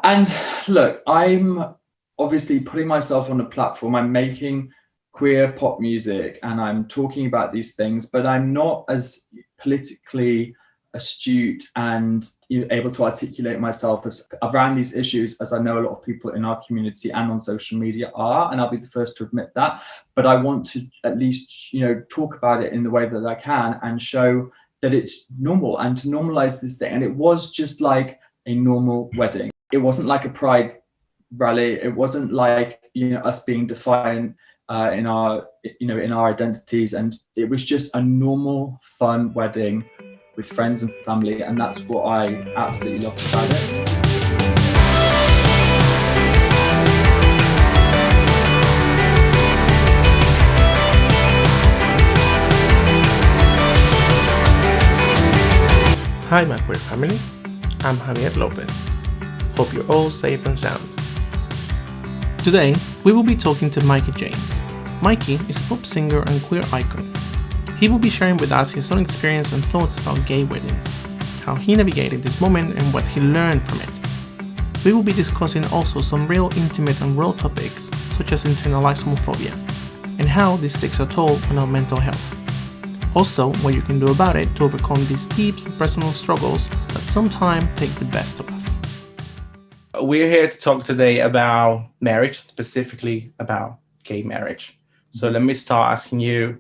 And look, I'm obviously putting myself on a platform. I'm making queer pop music and I'm talking about these things, but I'm not as politically astute and able to articulate myself around these issues as I know a lot of people in our community and on social media are, and I'll be the first to admit that. But I want to at least, talk about it in the way that I can and show that it's normal and to normalize this thing. And it was just like a normal wedding. It wasn't like a pride rally. It wasn't like us being defiant in our identities, and it was just a normal, fun wedding with friends and family, and that's what I absolutely loved about it. Hi my queer family, I'm Javier Lopez. Hope you're all safe and sound. Today, we will be talking to Mikey James. Mikey is a pop singer and queer icon. He will be sharing with us his own experience and thoughts about gay weddings, how he navigated this moment and what he learned from it. We will be discussing also some real intimate and raw topics such as internalized homophobia and how this takes a toll on our mental health. Also, what you can do about it to overcome these deep personal struggles that sometimes take the best of us. We're here to talk today about marriage, specifically about gay marriage. So let me start asking you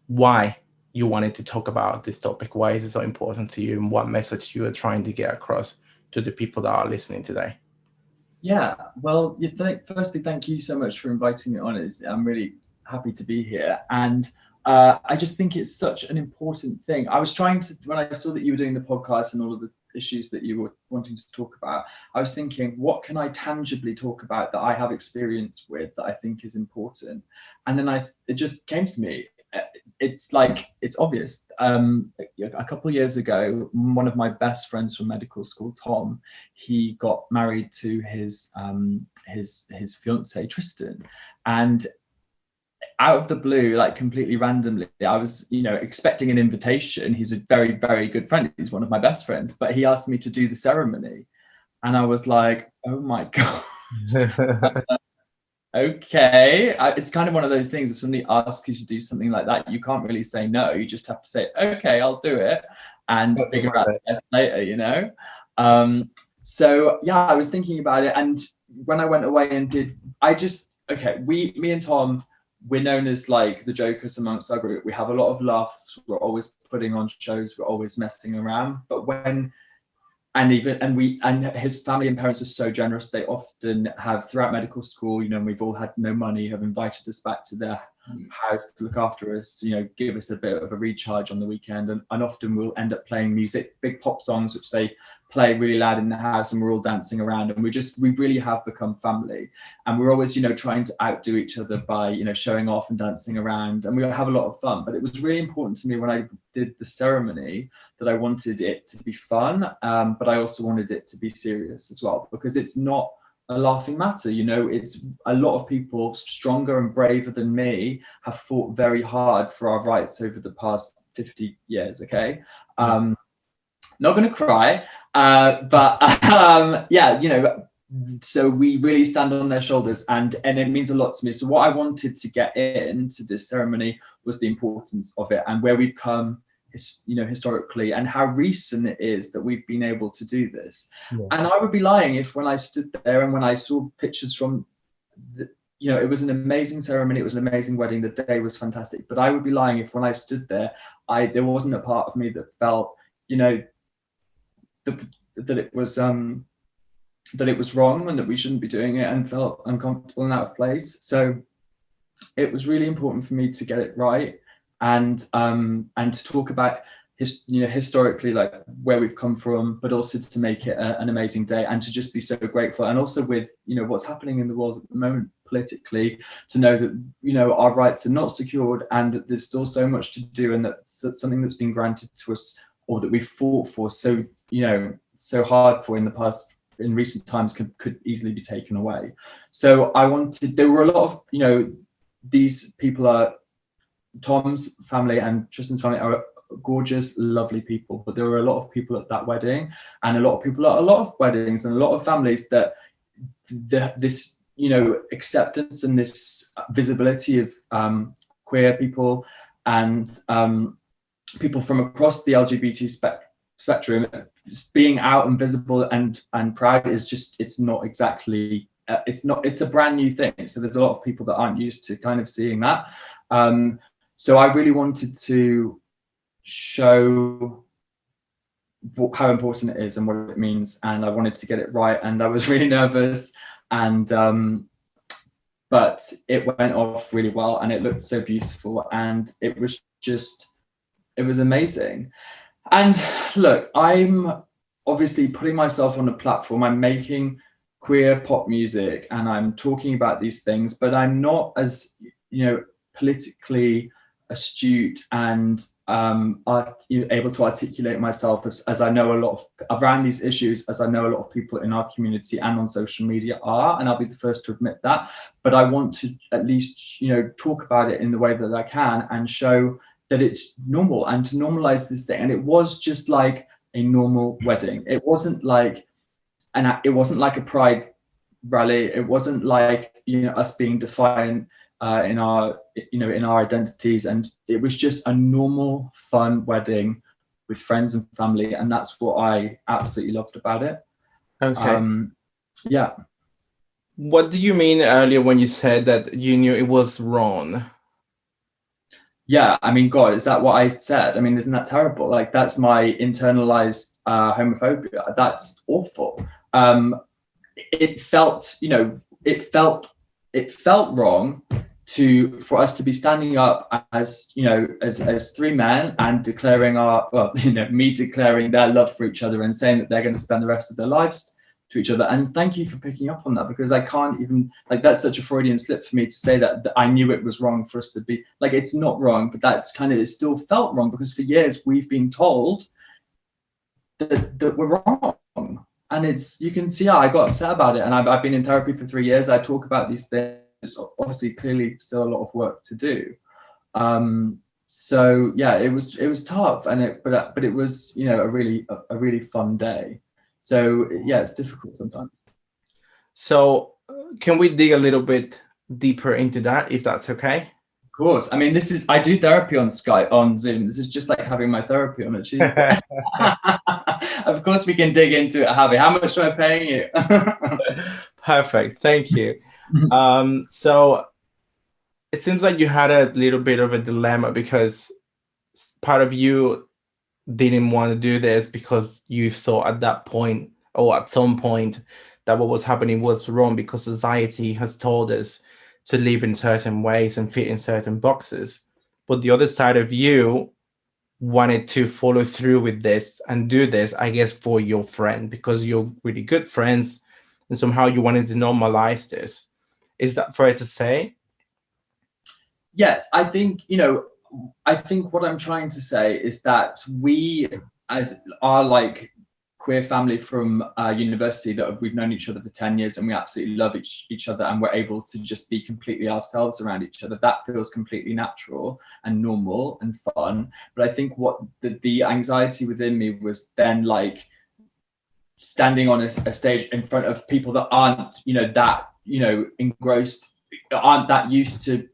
why you wanted to talk about this topic. Why is it so important to you, and what message you are trying to get across to the people that are listening today? Yeah, well, firstly, thank you so much for inviting me on. I'm really happy to be here. And I just think it's such an important thing. I was trying to, when I saw that you were doing the podcast and all of the issues that you were wanting to talk about, I was thinking, what can I tangibly talk about that I have experience with that I think is important? And then it just came to me. It's obvious. A couple of years ago, one of my best friends from medical school, Tom, he got married to his fiance Tristan, and out of the blue, like completely randomly, I was, expecting an invitation. He's a very, very good friend. He's one of my best friends, but he asked me to do the ceremony. And I was like, oh my God. Okay. It's kind of one of those things. If somebody asks you to do something like that, you can't really say no. You just have to say, okay, I'll do it and figure out the rest later, So yeah, I was thinking about it. And when I went away and me and Tom, we're known as like the jokers amongst our group. We have a lot of laughs. We're always putting on shows. We're always messing around. But and his family and parents are so generous. They often have, throughout medical school, we've all had no money, have invited us back to their house to look after us, give us a bit of a recharge on the weekend. And often we'll end up playing music, big pop songs, which they play really loud in the house, and we're all dancing around. And we really have become family. And we're always, trying to outdo each other by, showing off and dancing around. And we have a lot of fun. But it was really important to me when I did the ceremony that I wanted it to be fun, but I also wanted it to be serious as well, because it's not a laughing matter. It's a lot of people stronger and braver than me have fought very hard for our rights over the past 50 years. Okay. Not going to cry, but so we really stand on their shoulders, and it means a lot to me. So what I wanted to get into this ceremony was the importance of it and where we've come, historically, and how recent it is that we've been able to do this. Yeah. And I would be lying if when I stood there and when I saw pictures from it was an amazing ceremony, it was an amazing wedding, the day was fantastic, but I would be lying if when I stood there, there wasn't a part of me that felt, that it was wrong and that we shouldn't be doing it, and felt uncomfortable and out of place. So it was really important for me to get it right, and to talk about historically, like where we've come from, but also to make it an amazing day, and to just be so grateful. And also with what's happening in the world at the moment politically, to know that our rights are not secured, and that there's still so much to do, and that's something that's been granted to us, or that we've fought for so hard for in the past, in recent times, could easily be taken away. So there were a lot of these people are Tom's family and Tristan's family are gorgeous, lovely people, but there were a lot of people at that wedding, and a lot of people at a lot of weddings, and a lot of families that this, you know, acceptance and this visibility of queer people and people from across the LGBT spectrum being out and visible and proud is just, it's not exactly it's a brand new thing, so there's a lot of people that aren't used to kind of seeing that. So I really wanted to show how important it is and what it means, and I wanted to get it right, and I was really nervous, and but it went off really well, and it looked so beautiful, and it was amazing. And look, I'm obviously putting myself on a platform, I'm making queer pop music and I'm talking about these things, but I'm not as, you know, politically astute and able to articulate myself as I know a lot of around these issues, as I know a lot of people in our community and on social media are, and I'll be the first to admit that. But I want to at least, you know, talk about it in the way that I can and show that it's normal, and to normalize this thing. And it was just like a normal wedding. It wasn't like it wasn't like a pride rally. It wasn't like, you know, us being defiant in our, you know, in our identities. And it was just a normal, fun wedding with friends and family, and that's what I absolutely loved about it. Okay. Yeah. What do you mean earlier when you said that you knew it was wrong? Yeah, I mean, God, is that what I said? I mean, isn't that terrible? Like, that's my internalized homophobia. That's awful. It felt, you know, it felt wrong for us to be standing up as, you know, as three men and declaring me declaring their love for each other and saying that they're going to spend the rest of their lives to each other. And thank you for picking up on that, because I can't even, like, that's such a Freudian slip for me to say that I knew it was wrong for us to be, like, it's not wrong, but that's kind of, it still felt wrong, because for years we've been told that we're wrong. And it's, you can see how I got upset about it. And I've been in therapy for 3 years. I talk about these things. Obviously, clearly still a lot of work to do. So yeah, it was tough, and but it was, you know, a really fun day. So yeah, it's difficult sometimes. So can we dig a little bit deeper into that, if that's okay? Of course. I mean, I do therapy on Skype, on Zoom. This is just like having my therapy on a Tuesday. Of course, we can dig into it, Javi. How much am I paying you? Perfect. Thank you. So it seems like you had a little bit of a dilemma, because part of you didn't want to do this because you thought at that point, or at some point, that what was happening was wrong, because society has told us to live in certain ways and fit in certain boxes. But the other side of you wanted to follow through with this and do this, I guess, for your friend, because you're really good friends, and somehow you wanted to normalize this. Is that fair to say? Yes, I think, you know, I think what I'm trying to say is that we, as our like queer family from university, that we've known each other for 10 years and we absolutely love each other, and we're able to just be completely ourselves around each other. That feels completely natural and normal and fun. But I think what the anxiety within me was then, like, standing on a stage in front of people that aren't, you know, that, you know, engrossed, aren't that used to,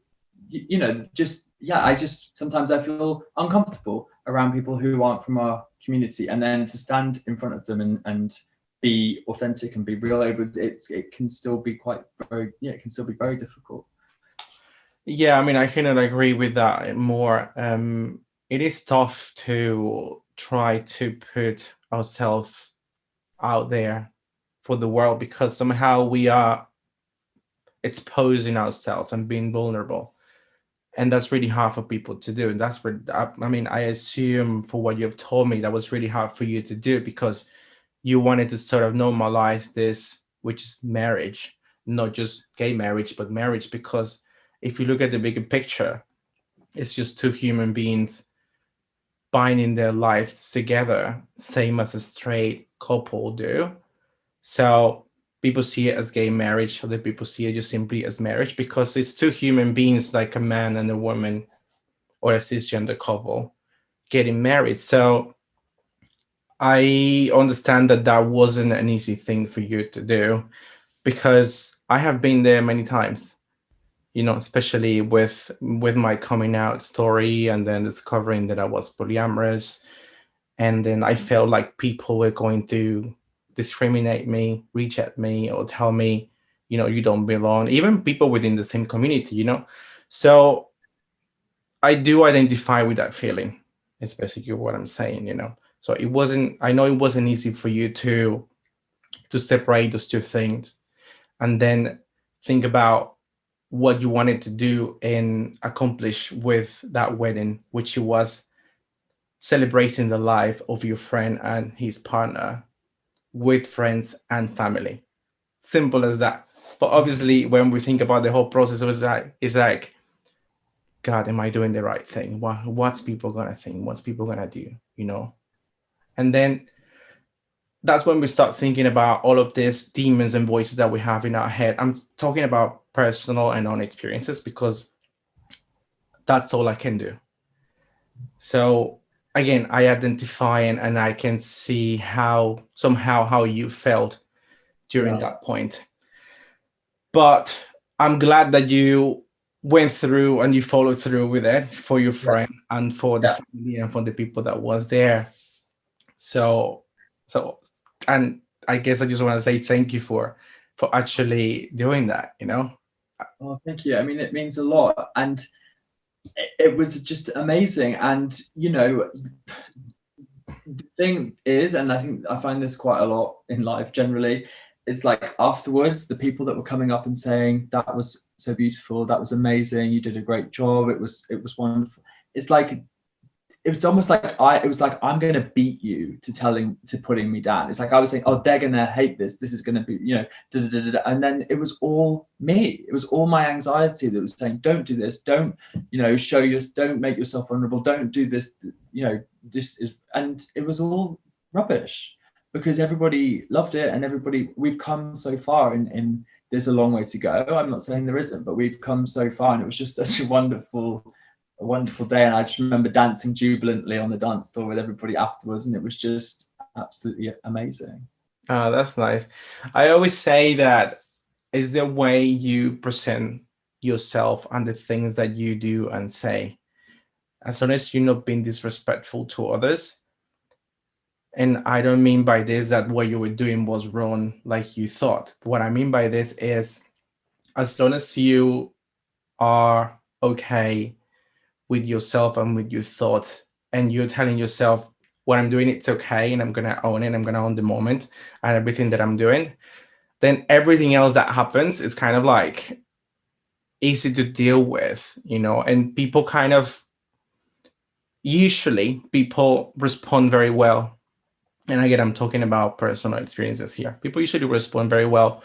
you know, just, yeah, I just, sometimes I feel uncomfortable around people who aren't from our community, and then to stand in front of them and be authentic and be real, it can still be it can still be very difficult. Yeah, I mean, I cannot agree with that more. It is tough to try to put ourselves out there for the world, because somehow we are exposing ourselves and being vulnerable. And that's really hard for people to do. And that's where, I mean, I assume for what you've told me, that was really hard for you to do, because you wanted to sort of normalize this, which is marriage, not just gay marriage, but marriage. Because if you look at the bigger picture, it's just two human beings binding their lives together, same as a straight couple do. So people see it as gay marriage, other people see it just simply as marriage, because it's two human beings, like a man and a woman, or a cisgender couple, getting married. So I understand that that wasn't an easy thing for you to do, because I have been there many times, especially with my coming out story, and then discovering that I was polyamorous. And then I felt like people were going to discriminate me, reject me, or tell me, you don't belong, even people within the same community. So I do identify with that feeling. It's basically what I'm saying. So I know it wasn't easy for you to separate those two things, and then think about what you wanted to do and accomplish with that wedding, which was celebrating the life of your friend and his partner with friends and family. Simple as that. But obviously, when we think about the whole process, it's like, God, am I doing the right thing? What's people gonna think? What's people gonna do? And then that's when we start thinking about all of these demons and voices that we have in our head. I'm talking about personal and own experiences because that's all I can do. So again, I identify and I can see how you felt during that point. But I'm glad that you went through and you followed through with it for your friend and for the family and for the people that was there. So, and I guess I just want to say thank you for actually doing that, Oh, thank you. I mean, it means a lot. And it was just amazing. And, the thing is, and I think I find this quite a lot in life generally, it's like afterwards, the people that were coming up and saying, that was so beautiful, that was amazing, you did a great job, it was wonderful. It's like, it was almost like I'm going to beat you to putting me down. It's like I was saying, oh, they're going to hate this. This is going to be, and then it was all me. It was all my anxiety that was saying, don't do this. Don't, don't make yourself vulnerable. Don't do this. This is, and it was all rubbish because everybody loved it and we've come so far and there's a long way to go. I'm not saying there isn't, but we've come so far and it was just such a wonderful day, and I just remember dancing jubilantly on the dance floor with everybody afterwards, and it was just absolutely amazing. Oh, that's nice. I always say that is the way you present yourself and the things that you do and say. As long as you're not being disrespectful to others, and I don't mean by this that what you were doing was wrong like you thought. What I mean by this is, as long as you are okay with yourself and with your thoughts, and you're telling yourself what I'm doing, it's okay, and I'm going to own it, I'm going to own the moment and everything that I'm doing, then everything else that happens is kind of like easy to deal with, and people usually people respond very well. And again, I'm talking about personal experiences here. People usually respond very well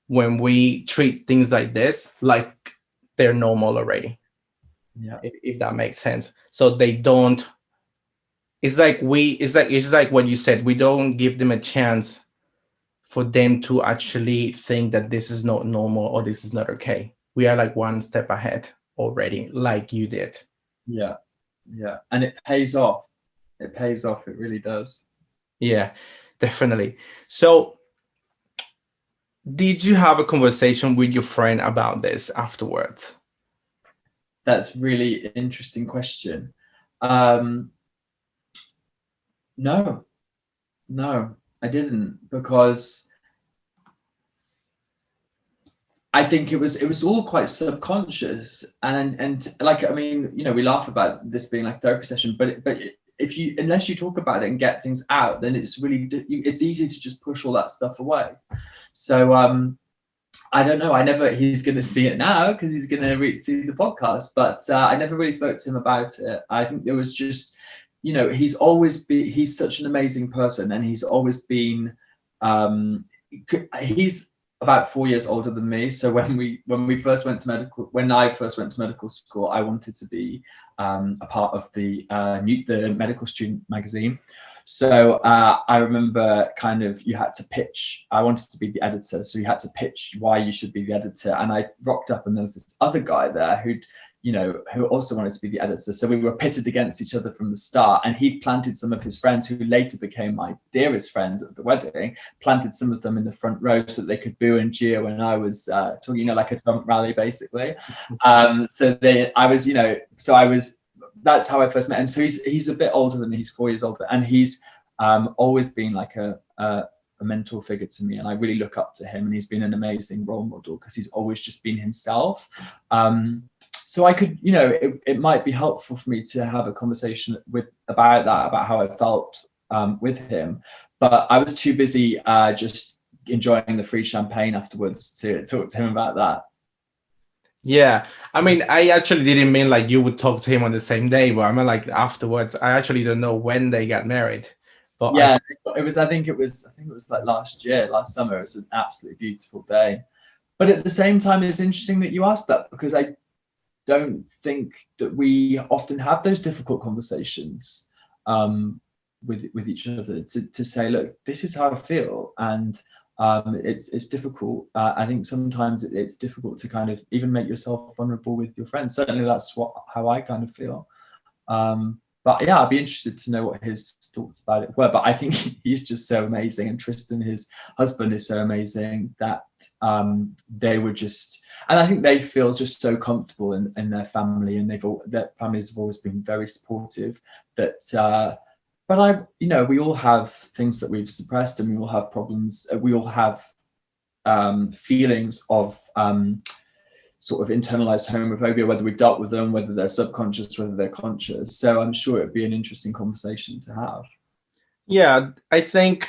when we treat things like this like they're normal already. Yeah, if that makes sense. So they don't. It's like what you said. We don't give them a chance for them to actually think that this is not normal or this is not okay. We are like one step ahead already, like you did. Yeah, and it pays off. It pays off. It really does. Yeah, definitely. So, did you have a conversation with your friend about this afterwards? That's really interesting question. No, I didn't, because I think it was all quite subconscious, and like, I mean, we laugh about this being like therapy session, but unless you talk about it and get things out, then it's easy to just push all that stuff away. So I don't know. He's going to see it now because he's going to see the podcast, but I never really spoke to him about it. I think there was just, he's such an amazing person, and he's always been, he's about 4 years older than me. So when I first went to medical school, I wanted to be a part of the medical student magazine. So I remember you had to pitch. I wanted to be the editor, so you had to pitch why you should be the editor. And I rocked up, and there was this other guy there who'd who also wanted to be the editor. So we were pitted against each other from the start, and he planted some of his friends, who later became my dearest friends at the wedding, planted some of them in the front row so that they could boo and jeer when I was talking, like a Trump rally, basically. That's how I first met him. So he's a bit older than me. He's 4 years older, and he's always been like a mentor figure to me, and I really look up to him, and he's been an amazing role model because he's always just been himself. So I could, it might be helpful for me to have a conversation about how I felt with him, but I was too busy just enjoying the free champagne afterwards to talk to him about that. Yeah, I mean, I actually didn't mean like you would talk to him on the same day, but I mean like afterwards. I actually don't know when they got married, but yeah, I think it was like last summer. It was an absolutely beautiful day. But at the same time, it's interesting that you asked that, because I don't think that we often have those difficult conversations with each other to say, look, this is how I feel, and it's difficult. I think sometimes it's difficult to kind of even make yourself vulnerable with your friends. Certainly that's how I kind of feel. But yeah, I'd be interested to know what his thoughts about it were. But I think he's just so amazing, and Tristan, his husband, is so amazing that they were just, and I think they feel just so comfortable in their family, and their families have always been very supportive. But we all have things that we've suppressed, and we all have problems. We all have feelings of sort of internalized homophobia, whether we've dealt with them, whether they're subconscious, whether they're conscious. So I'm sure it'd be an interesting conversation to have. Yeah, I think,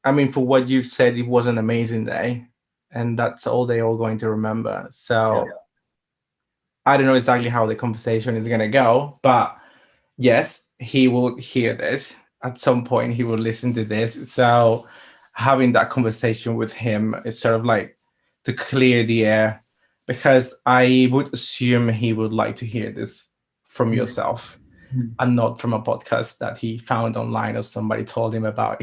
I mean, for what you've said, it was an amazing day, and that's all they're all going to remember. So yeah. I don't know exactly how the conversation is going to go, but yes, he will hear this at some point. He will listen to this. So having that conversation with him is sort of like to clear the air, because I would assume he would like to hear this from yourself and not from a podcast that he found online or somebody told him about,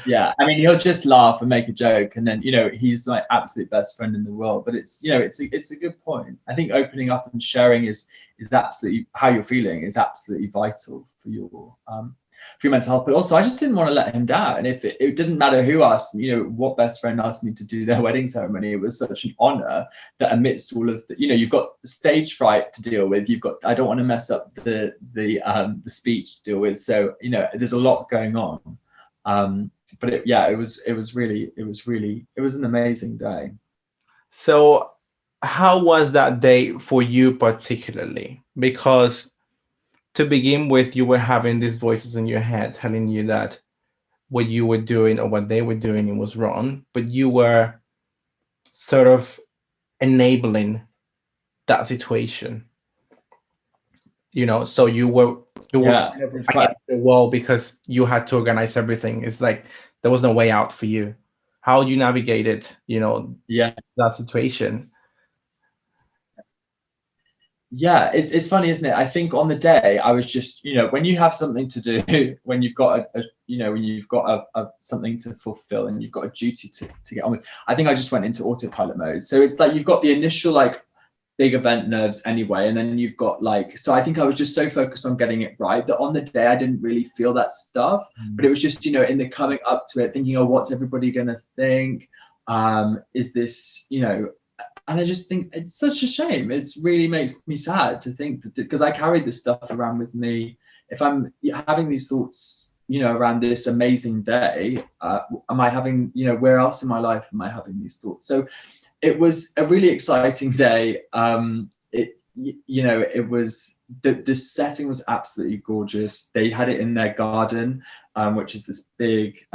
Yeah, I mean, he'll just laugh and make a joke, and then he's my absolute best friend in the world. But it's it's a good point. I think opening up and sharing is absolutely, how you're feeling is absolutely vital for your mental health. But also, I just didn't want to let him down. And if it doesn't matter who asked me, what best friend asked me to do their wedding ceremony, it was such an honor that amidst all of the, you've got stage fright to deal with. You've got, I don't want to mess up the speech to deal with. So there's a lot going on. But it was an amazing day. So how was that day for you particularly? Because to begin with, you were having these voices in your head telling you that what you were doing or what they were doing, it was wrong, but you were sort of enabling that situation, so you were kind of against the wall because you had to organize everything. It's like there was no way out for you. How you navigated, that situation? Yeah, it's funny, isn't it? I think on the day I was just, when you have something to do, when you've got something to fulfill and you've got a duty to get on with, I think I just went into autopilot mode. So it's like you've got the initial big event nerves anyway, and then you've got so I think I was just so focused on getting it right that on the day I didn't really feel that stuff. But it was just, in the coming up to it, thinking, oh, what's everybody gonna think? Is this, and I just think it's such a shame. It really makes me sad to think that, because I carried this stuff around with me. If I'm having these thoughts, around this amazing day, am I having, where else in my life am I having these thoughts? So it was a really exciting day. It was, the setting was absolutely gorgeous. They had it in their garden, which is this big,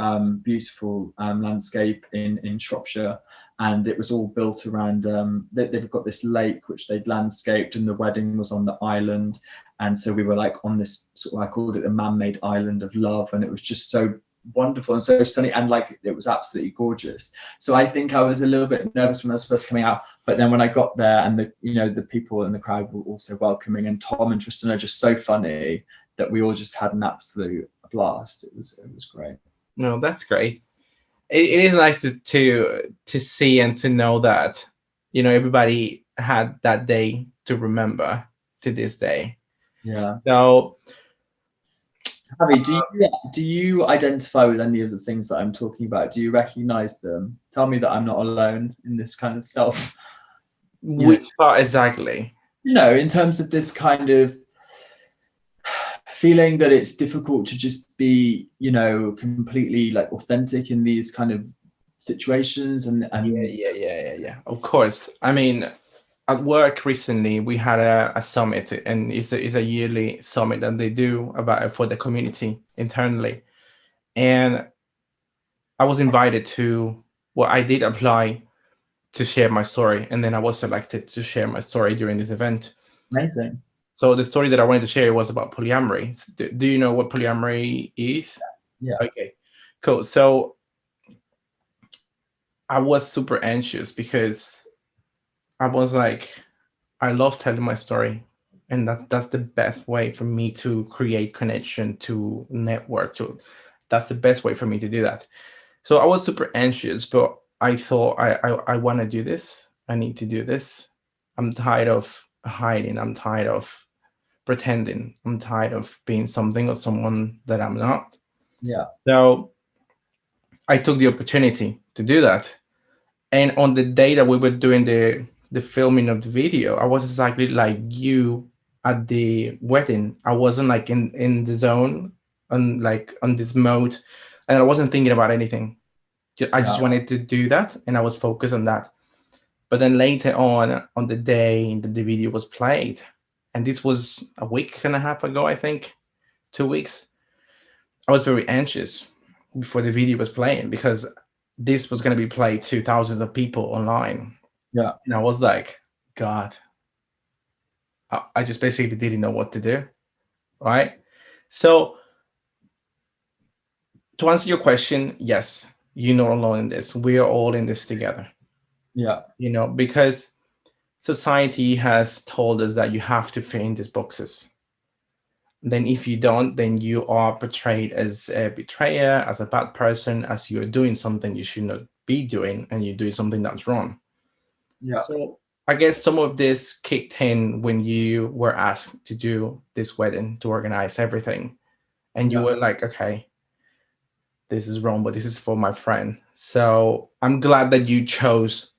beautiful landscape in Shropshire. And it was all built around, they've got this lake which they'd landscaped, and the wedding was on the island. And so we were on this sort of, I called it the man-made island of love. And it was just so wonderful and so sunny, and it was absolutely gorgeous. So I think I was a little bit nervous when I was first coming out, but then when I got there, and the people in the crowd were also welcoming, and Tom and Tristan are just so funny that we all just had an absolute blast. It was great. No, that's great. It is nice to see and to know that everybody had that day to remember to this day. Yeah. So, Harvey, do you identify with any of the things that I'm talking about? Do you recognize them? Tell me that I'm not alone in this kind of self, which part exactly? in terms of this kind of feeling that it's difficult to just be, completely like authentic in these kind of situations and Yeah. Of course. I mean, at work recently, we had a summit, and it's a yearly summit that they do about for the community internally. And I was invited to, well, I did apply to share my story, and then I was selected to share my story during this event. amazing. So the story that I wanted to share was about polyamory. Do you know what polyamory is? Yeah. Okay, cool. So I was super anxious because I was like, I love telling my story, and that's the best way for me to create connection, to network. That's the best way for me to do that. So I was super anxious, but I thought I want to do this. I need to do this. I'm tired of hiding. I'm tired of pretending. I'm tired of being something or someone that I'm not. Yeah. So I took the opportunity to do that. And on the day that we were doing the filming of the video, I was exactly like you at the wedding. I wasn't like in the zone and like on this mode, and I wasn't thinking about anything. I just wanted to do that, and I was focused on that. But then later on the day that the video was played, and this was a week and a half ago, I think, 2 weeks, I was very anxious before the video was playing because this was going to be played to thousands of people online. Yeah. And I was like, God, I just basically didn't know what to do. Right. So to answer your question, yes, you're not alone in this. We are all in this together. Yeah. Because society has told us that you have to fit in these boxes. Then if you don't, then you are portrayed as a betrayer, as a bad person, as you're doing something you should not be doing, and you're doing something that's wrong. Yeah. So I guess some of this kicked in when you were asked to do this wedding, to organize everything. And you were like, okay, this is wrong, but this is for my friend. So I'm glad that you chose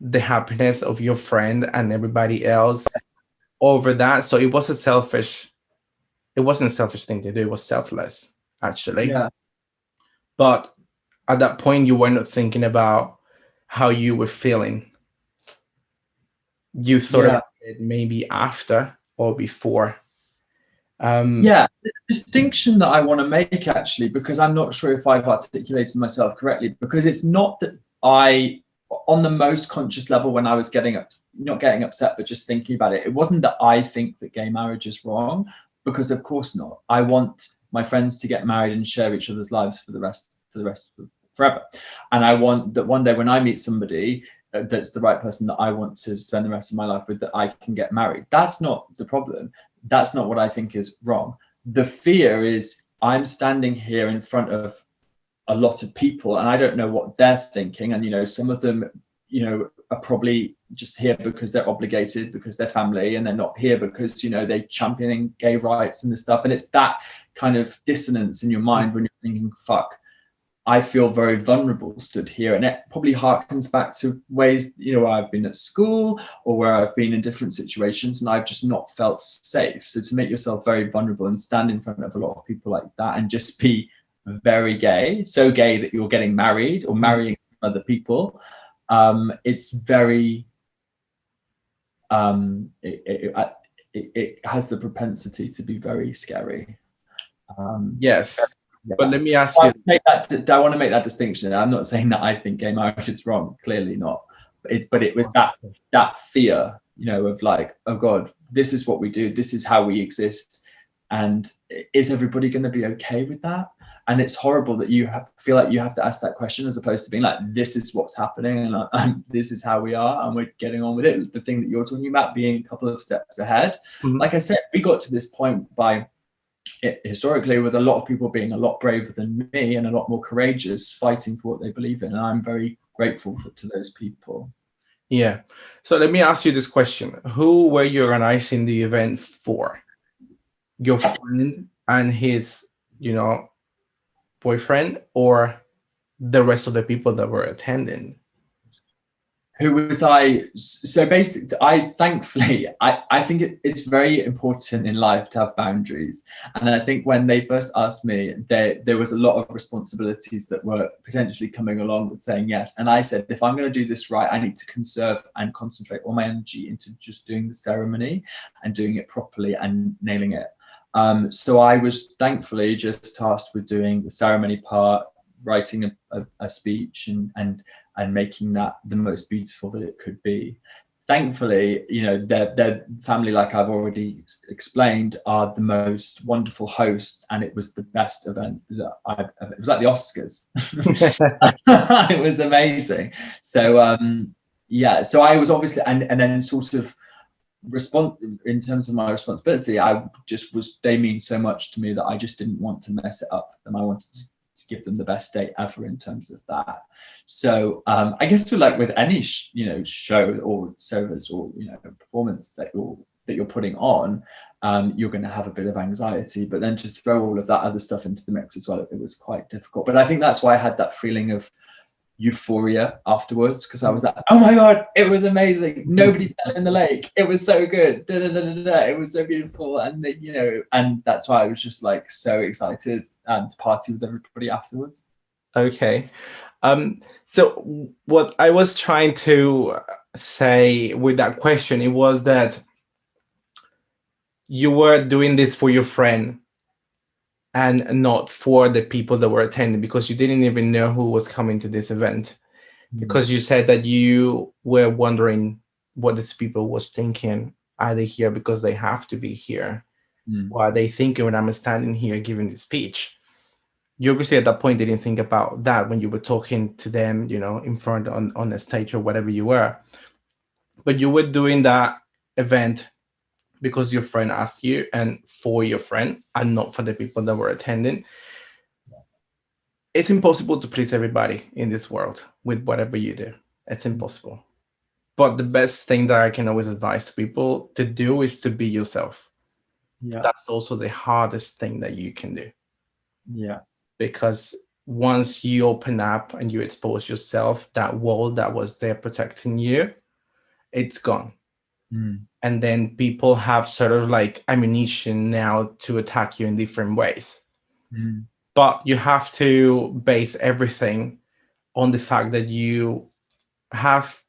the happiness of your friend and everybody else over that. So it wasn't a selfish thing to do. It was selfless, actually. Yeah. But at that point, you were not thinking about how you were feeling. You thought about it maybe after or before. The distinction that I want to make, actually, because I'm not sure if I've articulated myself correctly, because it's not that I, on the most conscious level, when I was not getting upset, but just thinking about it, it wasn't that I think that gay marriage is wrong, because of course not. I want my friends to get married and share each other's lives forever. And I want that one day when I meet somebody that's the right person that I want to spend the rest of my life with, that I can get married. That's not the problem. That's not what I think is wrong. The fear is I'm standing here in front of a lot of people and I don't know what they're thinking. And, some of them, are probably just here because they're obligated, because they're family, and they're not here because, they're championing gay rights and this stuff. And it's that kind of dissonance in your mind when you're thinking, fuck, I feel very vulnerable stood here. And it probably harkens back to ways, where I've been at school or where I've been in different situations and I've just not felt safe. So to make yourself very vulnerable and stand in front of a lot of people like that and just be very gay, so gay that you're getting married or marrying other people, it's very, it has the propensity to be very scary. Yes. But let me ask you. I want to make that distinction. I'm not saying that I think gay marriage is wrong. Clearly not. But it was that fear, of like, oh God, this is what we do. This is how we exist. And is everybody going to be okay with that? And it's horrible that you feel like you have to ask that question as opposed to being like, this is what's happening and this is how we are and we're getting on with it. It was the thing that you're talking about, being a couple of steps ahead. Mm-hmm. Like I said, we got to this point by historically with a lot of people being a lot braver than me and a lot more courageous, fighting for what they believe in. And I'm very grateful to those people. Yeah. So let me ask you this question. Who were you organizing the event for? Your friend and his, you know, boyfriend, or the rest of the people that were attending? Who was I? So basically, I think it's very important in life to have boundaries. And I think when they first asked me, there was a lot of responsibilities that were potentially coming along with saying yes. And I said, if I'm going to do this right, I need to conserve and concentrate all my energy into just doing the ceremony and doing it properly and nailing it. So I was thankfully just tasked with doing the ceremony part, writing a speech and making that the most beautiful that it could be. Thankfully, you know, their family, like I've already explained, are the most wonderful hosts, and it was the best event that it was like the Oscars. It was amazing. So yeah, so I was obviously, and then sort of in terms of my responsibility, they mean so much to me that I just didn't want to mess it up for them. I wanted to give them the best day ever in terms of that. So I guess like with any show or service or performance that you're putting on, you're going to have a bit of anxiety, but then to throw all of that other stuff into the mix as well, it was quite difficult. But I think that's why I had that feeling of euphoria afterwards, because I was like, oh my god, it was amazing, nobody fell in the lake, it was so good, it was so beautiful, and and that's why I was just like so excited to party with everybody afterwards. Okay. So what I was trying to say with that question, it was that you were doing this for your friend and not for the people that were attending, because you didn't even know who was coming to this event. Because you said that you were wondering what these people was thinking. Are they here because they have to be here? What are they thinking when I'm standing here giving the speech? You obviously at that point didn't think about that when you were talking to them, in front on the stage or whatever you were. But you were doing that event because your friend asked you and for your friend, and not for the people that were attending. It's impossible to please everybody in this world with whatever you do. It's impossible. But the best thing that I can always advise people to do is to be yourself. Yeah. That's also the hardest thing that you can do. Yeah. Because once you open up and you expose yourself, that wall that was there protecting you, it's gone. And then people have sort of like ammunition now to attack you in different ways. But you have to base everything on the fact that you have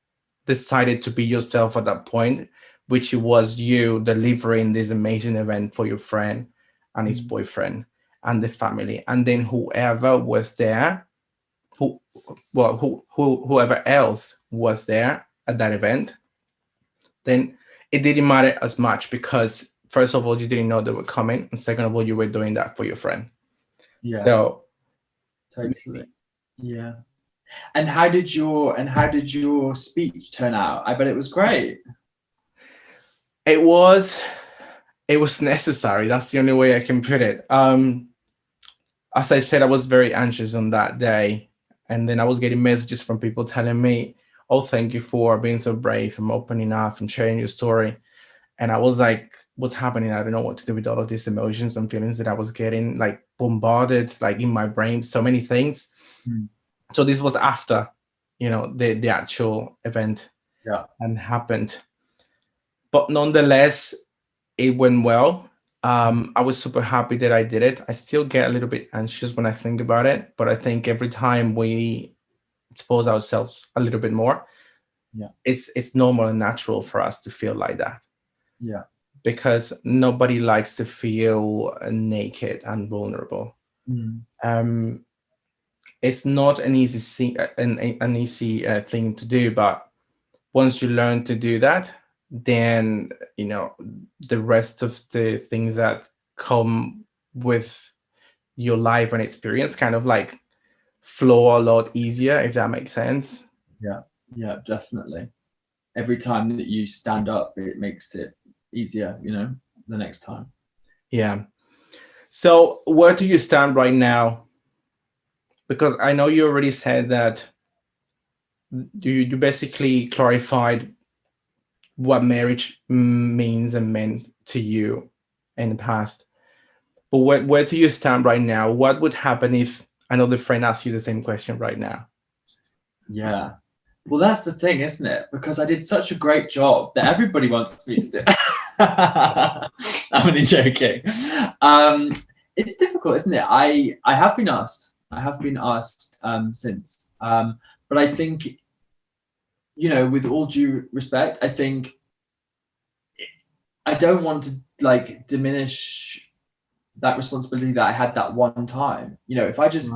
decided to be yourself at that point, which was you delivering this amazing event for your friend and his boyfriend and the family, and then whoever was there, whoever else was there at that event, then it didn't matter as much, because first of all, you didn't know they were coming, and second of all, you were doing that for your friend. Yeah. So totally. Yeah. And how did your speech turn out? I bet it was great. It was necessary. That's the only way I can put it. As I said, I was very anxious on that day, and then I was getting messages from people telling me, "Oh, thank you for being so brave and opening up and sharing your story." And I was like, "What's happening? I don't know what to do with all of these emotions and feelings that I was getting, like bombarded, like in my brain, so many things." So this was after, the actual event and happened. But nonetheless, it went well. I was super happy that I did it. I still get a little bit anxious when I think about it, but I think every time we expose ourselves a little bit more, it's normal and natural for us to feel like that. Yeah. Because nobody likes to feel naked and vulnerable. It's not an easy thing to do, but once you learn to do that, then the rest of the things that come with your life and experience kind of like flow a lot easier, if that makes sense. Yeah, definitely. Every time that you stand up, it makes it easier, the next time. Yeah. So where do you stand right now? Because I know you already said that you basically clarified what marriage means and meant to you in the past. But where do you stand right now? What would happen if another friend asked you the same question right now? Yeah. Well, that's the thing, isn't it? Because I did such a great job that everybody wants me to do. I'm only joking. It's difficult, isn't it? I have been asked. I have been asked since. But I think, with all due respect, I think I don't want to like diminish that responsibility that I had that one time. If I just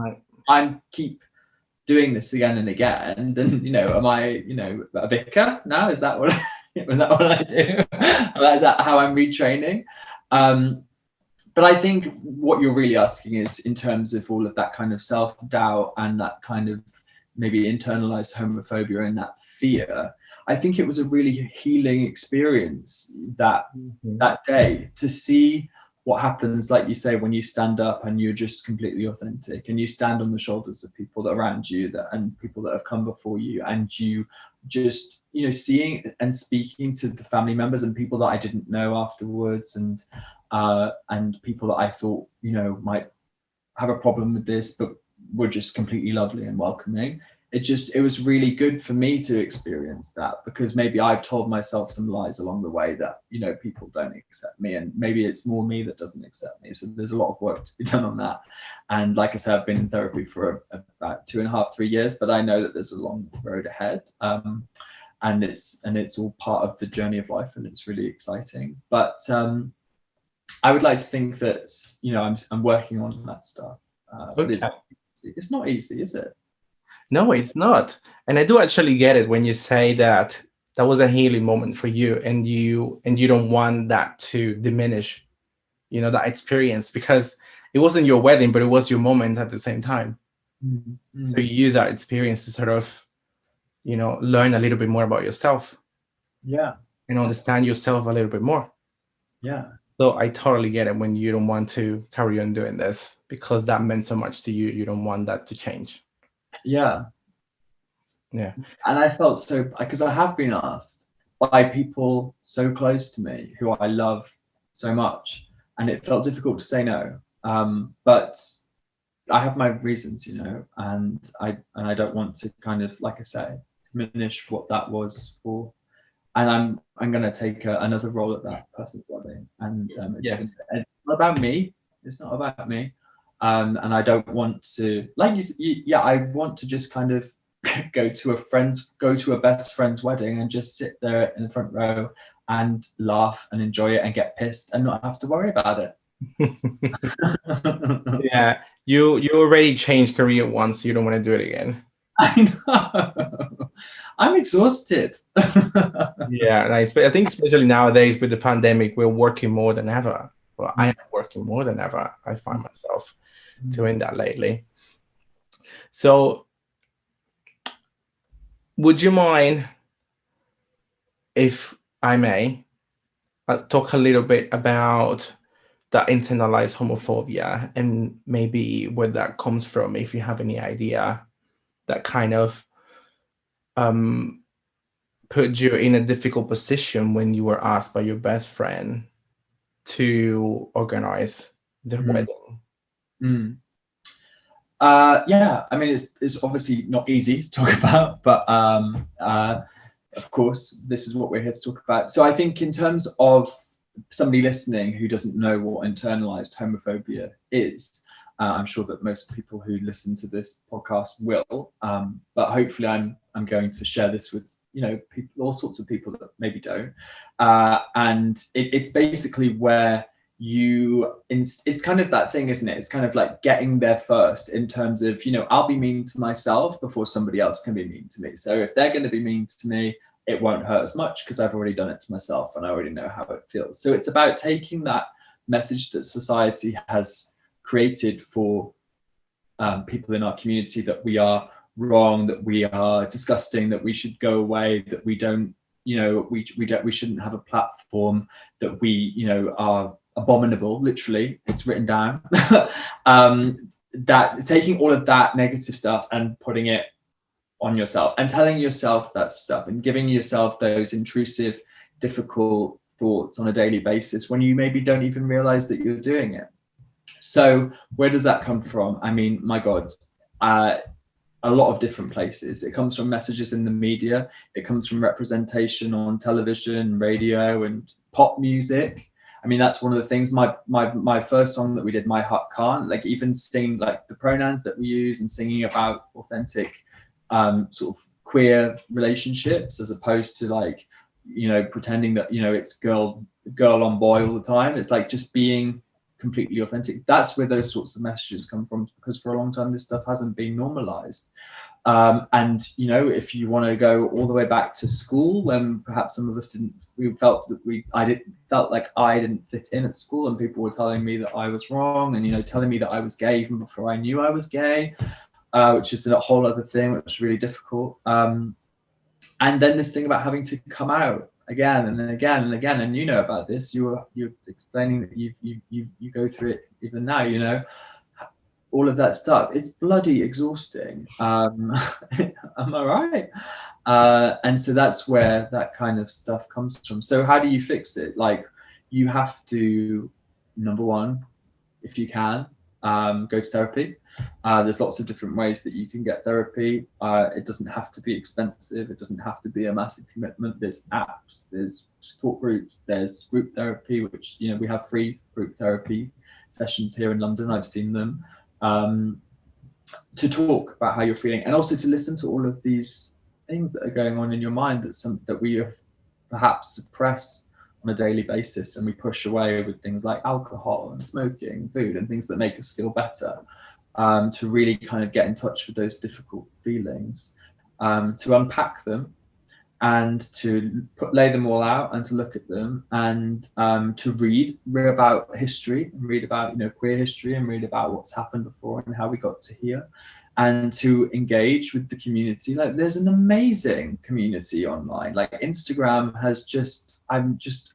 I'm keep doing this again and again, then am I a vicar now? Is that what is that what I do? Is that how I'm retraining? But I think what you're really asking is in terms of all of that kind of self-doubt and that kind of maybe internalized homophobia and that fear. I think it was a really healing experience that day to see what happens, like you say, when you stand up and you're just completely authentic and you stand on the shoulders of people around you and people that have come before you, and you just, seeing and speaking to the family members and people that I didn't know afterwards, and people that I thought, might have a problem with this, but were just completely lovely and welcoming. It was really good for me to experience that, because maybe I've told myself some lies along the way that, people don't accept me, and maybe it's more me that doesn't accept me. So there's a lot of work to be done on that. And like I said, I've been in therapy for about 2.5, 3 years, but I know that there's a long road ahead. And it's all part of the journey of life, and it's really exciting. But I would like to think that, I'm working on that stuff. But it's not easy, is it? No, it's not. And I do actually get it when you say that was a healing moment for you, and you don't want that to diminish, that experience, because it wasn't your wedding, but it was your moment at the same time. Mm-hmm. So you use that experience to sort of, learn a little bit more about yourself. Yeah. And understand yourself a little bit more. Yeah. So I totally get it when you don't want to carry on doing this because that meant so much to you. You don't want that to change. Yeah. Yeah. And I felt so, because I have been asked by people so close to me who I love so much, and it felt difficult to say no. But I have my reasons, and I don't want to kind of, like I say, diminish what that was for. And I'm going to take another role at that person's wedding. And it's not about me. It's not about me. And I don't want to, like I want to just kind of go to a best friend's wedding and just sit there in the front row and laugh and enjoy it and get pissed and not have to worry about it. Yeah, you already changed career once, so you don't want to do it again. I know. I'm exhausted. Yeah, I think especially nowadays with the pandemic, we're working more than ever. Well, I am working more than ever. I find myself doing that lately. So would you mind, if I may, talk a little bit about that internalized homophobia and maybe where that comes from, if you have any idea, that kind of put you in a difficult position when you were asked by your best friend to organize the wedding? Yeah, I mean, it's obviously not easy to talk about, but of course, this is what we're here to talk about. So I think in terms of somebody listening who doesn't know what internalized homophobia is, I'm sure that most people who listen to this podcast will, but hopefully I'm going to share this with people, all sorts of people that maybe don't, and it's basically where it's kind of that thing, isn't it? It's kind of like getting there first in terms of, I'll be mean to myself before somebody else can be mean to me. So if they're going to be mean to me, it won't hurt as much because I've already done it to myself and I already know how it feels. So it's about taking that message that society has created for people in our community, that we are wrong, that we are disgusting, that we should go away, that we don't, we shouldn't have a platform, that we, are abominable. Literally, it's written down. That taking all of that negative stuff and putting it on yourself and telling yourself that stuff and giving yourself those intrusive, difficult thoughts on a daily basis when you maybe don't even realize that you're doing it. So where does that come from? I mean, my God, a lot of different places. It comes from messages in the media. It comes from representation on television, radio, and pop music. I mean, that's one of the things. My first song that we did, My Heart Can't, like even singing like the pronouns that we use and singing about authentic sort of queer relationships, as opposed to like, you know, pretending that, you know, it's girl on boy all the time. It's like just being completely authentic. That's where those sorts of messages come from, because for a long time this stuff hasn't been normalized. And you know, if you want to go all the way back to school, when perhaps some of us felt like I didn't fit in at school, and people were telling me that I was wrong, and you know, telling me that I was gay even before I knew I was gay, which is a whole other thing, which was really difficult. And then this thing about having to come out again and then again and again, and you know about this. You're explaining that you go through it even now. You know, all of that stuff. It's bloody exhausting. Am I right? And so that's where that kind of stuff comes from. So how do you fix it? Like, you have to, number one, if you can, go to therapy. There's lots of different ways that you can get therapy. It doesn't have to be expensive. It doesn't have to be a massive commitment. There's apps, there's support groups, there's group therapy, which, you know, we have free group therapy sessions here in London. I've seen them, to talk about how you're feeling, and also to listen to all of these things that are going on in your mind that we perhaps suppress on a daily basis, and we push away with things like alcohol and smoking, food, and things that make us feel better. To really kind of get in touch with those difficult feelings, to unpack them, and to lay them all out, and to look at them, and to read about history, and read about, you know, queer history, and read about what's happened before and how we got to here, and to engage with the community. Like, there's an amazing community online. Like, Instagram has I'm just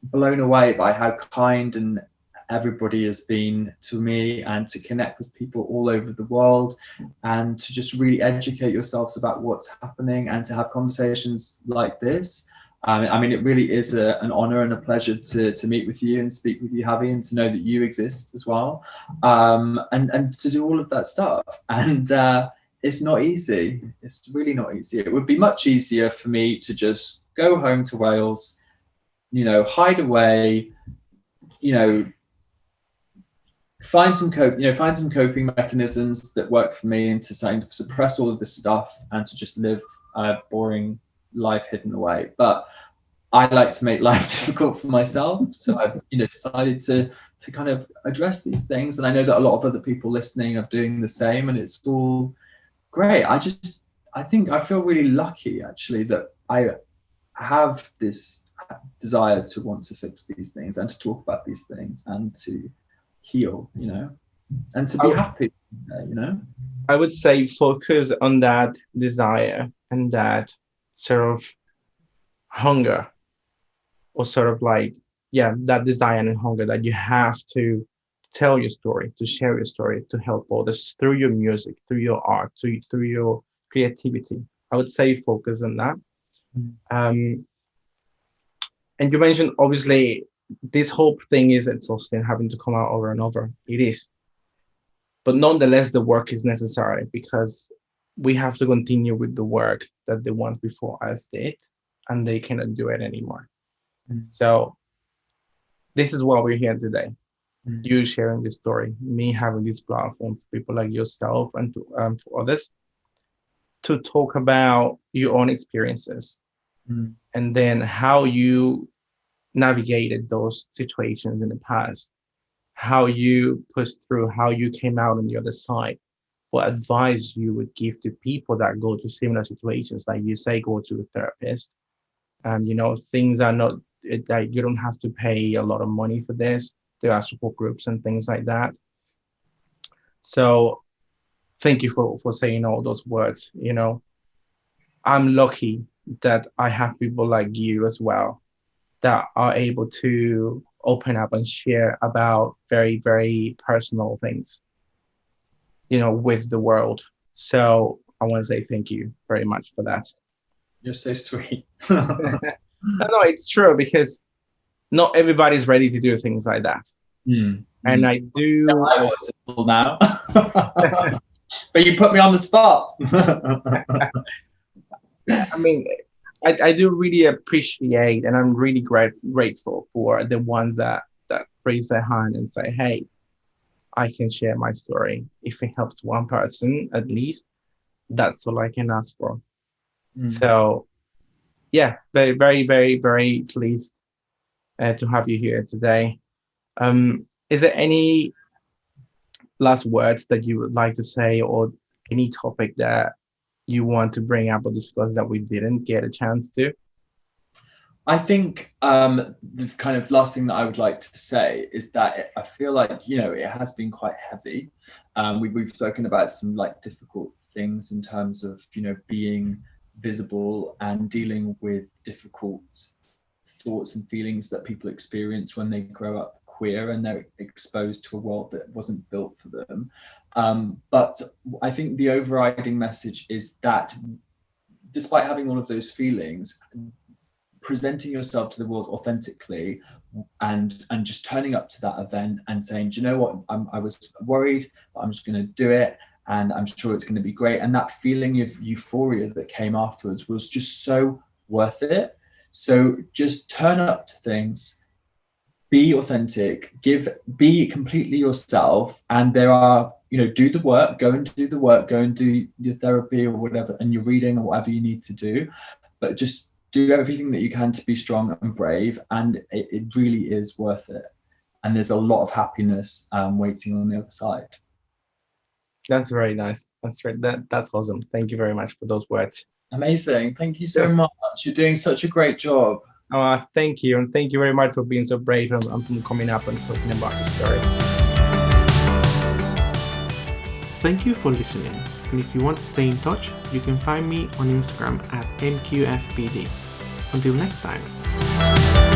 blown away by how kind and everybody has been to me, and to connect with people all over the world, and to just really educate yourselves about what's happening, and to have conversations like this. I mean, it really is an honor and a pleasure to meet with you and speak with you, Javi, and to know that you exist as well, and to do all of that stuff. And it's not easy. It's really not easy. It would be much easier for me to just go home to Wales, you know, hide away, you know, find some coping mechanisms that work for me, and to suppress all of this stuff, and to just live a boring life hidden away. But I like to make life difficult for myself, so I've, you know, decided to kind of address these things, and I know that a lot of other people listening are doing the same, and it's all great. I think I feel really lucky, actually, that I have this desire to want to fix these things, and to talk about these things, and to heal, you know, and to be happy, you know. I would say focus on that desire and that sort of hunger, or sort of like, yeah, that desire and hunger that you have to tell your story, to share your story, to help others through your music, through your art, through your creativity. I would say focus on that. And you mentioned, obviously, this whole thing is exhausting, having to come out over and over. It is. But nonetheless, the work is necessary, because we have to continue with the work that the ones before us did, and they cannot do it anymore. So this is why we're here today. You sharing this story, me having this platform for people like yourself, and to for others, to talk about your own experiences, and then how you navigated those situations in the past, how you pushed through, how you came out on the other side, what advice you would give to people that go to similar situations. Like you say, go to a therapist, and you know, things are not that you don't have to pay a lot of money for this. There are support groups and things like that. So thank you for saying all those words. You know, I'm lucky that I have people like you as well, that are able to open up and share about very, very personal things, you know, with the world. So I want to say thank you very much for that. You're so sweet. No, it's true, because not everybody's ready to do things like that. And I do. Yeah, I was until now. But you put me on the spot. I mean, I do really appreciate, and I'm really grateful for the ones that raise their hand and say, hey, I can share my story. If it helps one person, at least, that's all I can ask for. So, yeah, very, very, very, very pleased to have you here today. Is there any last words that you would like to say, or any topic that you want to bring up or discuss that we didn't get a chance to? I think the kind of last thing that I would like to say is that I feel like, you know, it has been quite heavy. We've spoken about some like difficult things in terms of, you know, being visible and dealing with difficult thoughts and feelings that people experience when they grow up queer and they're exposed to a world that wasn't built for them. But I think the overriding message is that despite having all of those feelings, presenting yourself to the world authentically and just turning up to that event and saying, do you know what, I was worried, but I'm just going to do it, and I'm sure it's going to be great. And that feeling of euphoria that came afterwards was just so worth it. So just turn up to things, be authentic, be completely yourself. And there are, you know, do the work, go and do the work, go and do your therapy or whatever, and your reading or whatever you need to do, but just do everything that you can to be strong and brave. And it really is worth it. And there's a lot of happiness waiting on the other side. That's very nice. That's awesome. Thank you very much for those words. Amazing. Thank you so much. You're doing such a great job. Thank you. And thank you very much for being so brave and coming up and talking about the story. Thank you for listening. And if you want to stay in touch, you can find me on Instagram at MQFPD. Until next time.